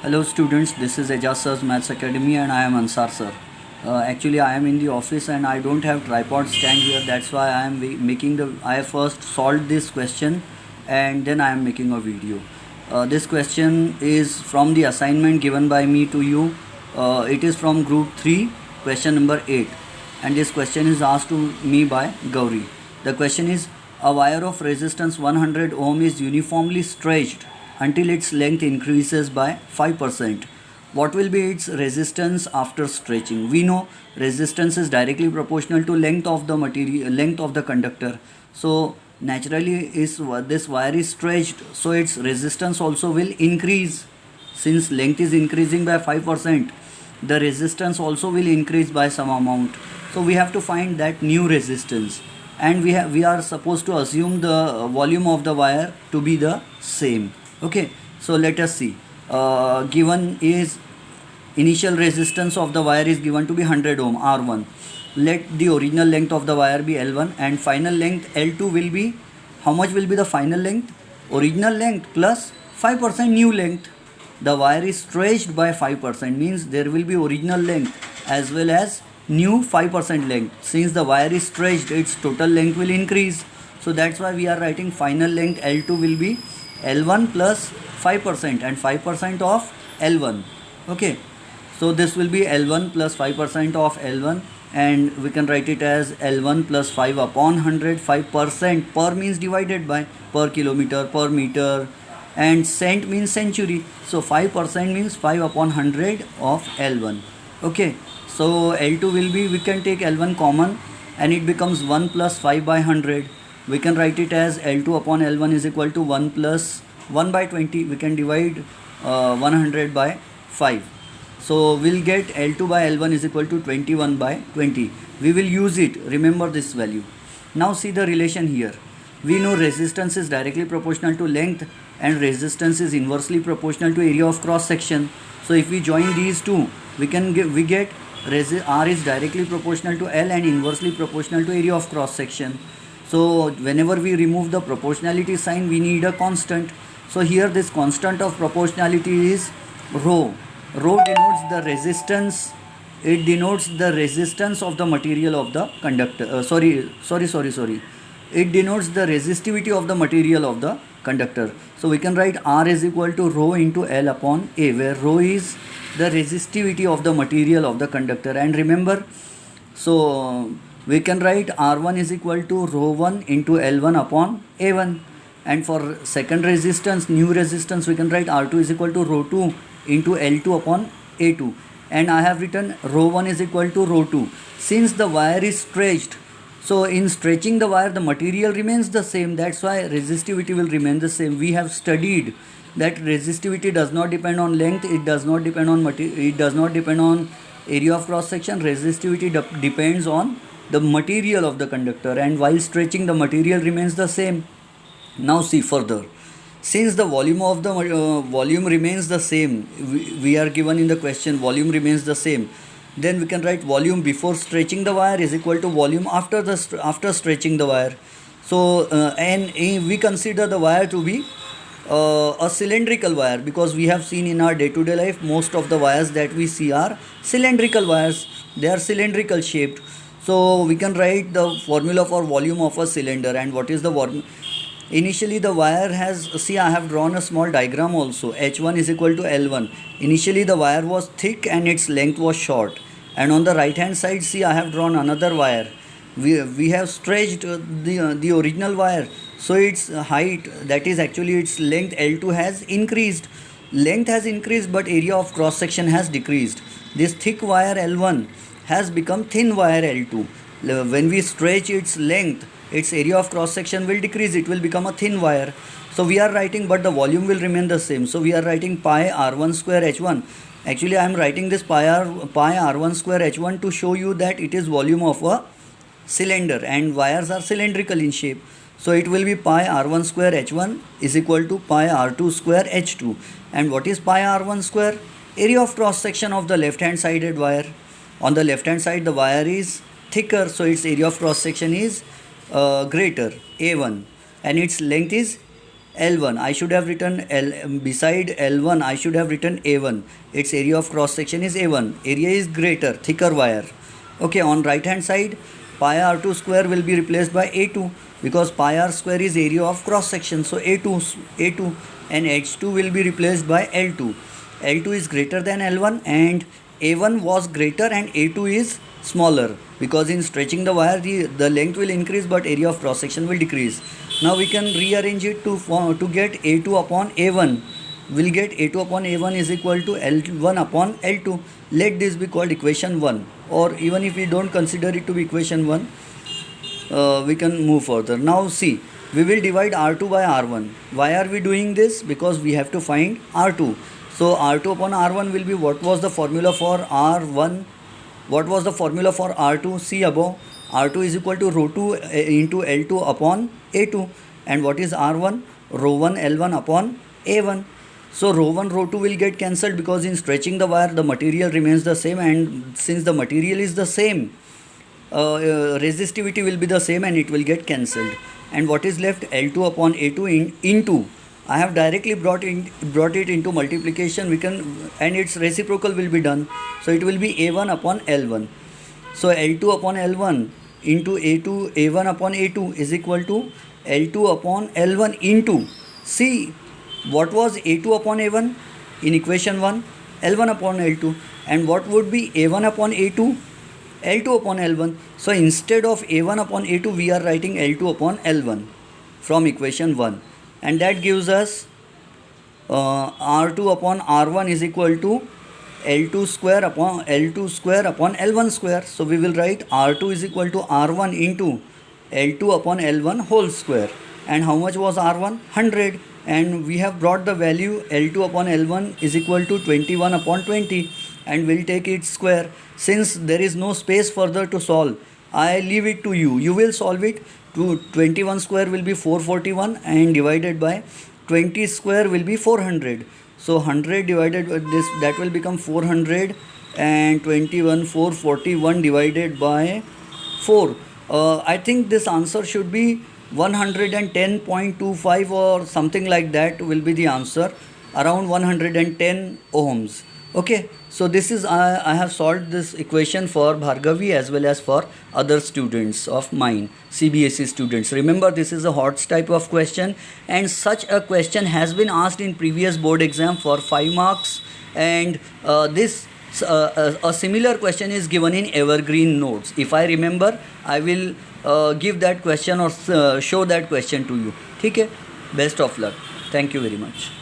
Hello students, this is Ejaz Sir's Maths Academy and I am Ansar sir. Actually I am in the office and I don't have tripod stand here, that's why I first solved this question and then I am making a video. This question is from the assignment given by me to you. It is from group 3, question number 8, and this question is asked to me by Gauri. The question is, a wire of resistance 100 ohm is uniformly stretched until its length increases by 5%. What will be its resistance after stretching? We know resistance is directly proportional to length of the conductor. So naturally this wire is stretched, so its resistance also will increase. Since length is increasing by 5%, the resistance also will increase by some amount. So we have to find that new resistance, and we are supposed to assume the volume of the wire to be the same. Okay, so let us see. Given is initial resistance of the wire is given to be 100 ohm R1. Let the original length of the wire be L1 and final length L2 will be, how much will be the final length? Original length plus 5% new length. The wire is stretched by 5%, means there will be original length as well as new 5% length. Since the wire is stretched, its total length will increase. So that's why we are writing final length L2 will be L1 plus 5% and 5% of L1. Okay, so this will be L1 plus 5% of L1, and we can write it as L1 plus 5 upon 100. 5% per means divided by per kilometer, per meter, and cent means century. So 5% means 5 upon 100 of L1. Okay, so L2 will be, we can take L1 common and it becomes 1 plus 5 by 100. We can write it as L2 upon L1 is equal to 1 plus 1 by 20. We can divide 100 by 5. So we'll get L2 by L1 is equal to 21 by 20. We will use it, remember this value. Now see the relation here. We know resistance is directly proportional to length and resistance is inversely proportional to area of cross section. So if we join these two, we get R is directly proportional to L and inversely proportional to area of cross section. So whenever we remove the proportionality sign, we need a constant. So here this constant of proportionality is rho. Rho denotes the resistance. It denotes the resistance of the material of the conductor. Sorry. It denotes the resistivity of the material of the conductor. So we can write R is equal to rho into L upon A, where rho is the resistivity of the material of the conductor. And remember, so we can write R1 is equal to rho 1 into L1 upon A1. And for second resistance, new resistance, we can write R2 is equal to rho 2 into L2 upon A2. And I have written rho 1 is equal to rho 2. Since the wire is stretched, so in stretching the wire, the material remains the same. That's why resistivity will remain the same. We have studied that resistivity does not depend on length. It does not depend on area of cross section. Resistivity depends on the material of the conductor, and while stretching the material remains the same. Now see further. Since the volume of the volume remains the same, we are given in the question volume remains the same, then we can write volume before stretching the wire is equal to volume after stretching the wire. So and we consider the wire to be a cylindrical wire, because we have seen in our day-to-day life most of the wires that we see are cylindrical wires. They are cylindrical shaped. So we can write the formula for volume of a cylinder. And what is the volume? Initially the wire has, see, I have drawn a small diagram also. H1 is equal to L1. Initially the wire was thick and its length was short. And on the right hand side, see, I have drawn another wire. We have stretched the original wire. So its height, that is actually its length, L2 has increased. Length has increased but area of cross section has decreased. This thick wire L1 has become thin wire L2. When we stretch its length, its area of cross section will decrease. It will become a thin wire. So we are writing, but the volume will remain the same. So we are writing pi R1 square H1. Actually I am writing this pi R1 square H1 to show you that it is volume of a cylinder and wires are cylindrical in shape. So it will be pi R1 square H1 is equal to pi R2 square H2. And what is pi R1 square? Area of cross section of the left hand sided wire. On the left hand side the wire is thicker, so its area of cross section is greater, A1, and its length is L1, I should have written beside L1 I should have written A1. Its area of cross section is A1. Area is greater, thicker wire. Okay, on right hand side, pi r2 square will be replaced by A2 because pi r square is area of cross section. So A2 and H2 will be replaced by L2. L2 is greater than L1 and A1 was greater and A2 is smaller, because in stretching the wire the length will increase but area of cross section will decrease. Now we can rearrange it to get A2 upon A1. We'll get A2 upon A1 is equal to L1 upon L2. Let this be called equation 1, or even if we don't consider it to be equation 1, we can move further. Now see, we will divide R2 by R1. Why are we doing this? Because we have to find R2. So R2 upon R1 will be, what was the formula for R1? What was the formula for R2? See above. R2 is equal to rho 2 into L2 upon A2. And what is R1? Rho 1 L1 upon A1. So rho 1 rho 2 will get cancelled because in stretching the wire the material remains the same, and since the material is the same, resistivity will be the same and it will get cancelled. And what is left? L2 upon A2 into, I have directly brought it into multiplication, and its reciprocal will be done. So it will be A1 upon L1. So L2 upon L1 into A1 upon A2 is equal to L2 upon L1 into, see, what was A2 upon A1 in equation 1? L1 upon L2. And what would be A1 upon A2? L2 upon L1. So instead of A1 upon A2, we are writing L2 upon L1 from equation 1. And that gives us R2 upon R1 is equal to L2 square upon L1 square. So we will write R2 is equal to R1 into L2 upon L1 whole square. And how much was R1? 100. And we have brought the value L2 upon L1 is equal to 21 upon 20, and we'll take its square. Since there is no space further to solve, I leave it to you. You will solve it. 21 square will be 441 and divided by 20 square will be 400. So 100 divided by this, that will become 400, and 21 441 divided by 4. I think this answer should be 110.25 or something like that will be the answer, around 110 ohms. Okay, so this is I have solved this equation for Bhargavi as well as for other students of mine, CBSE students. Remember, this is a HOTS type of question, and such a question has been asked in previous board exam for 5 marks, and a similar question is given in Evergreen Notes. If I remember, I will give that question or show that question to you. Okay, best of luck. Thank you very much.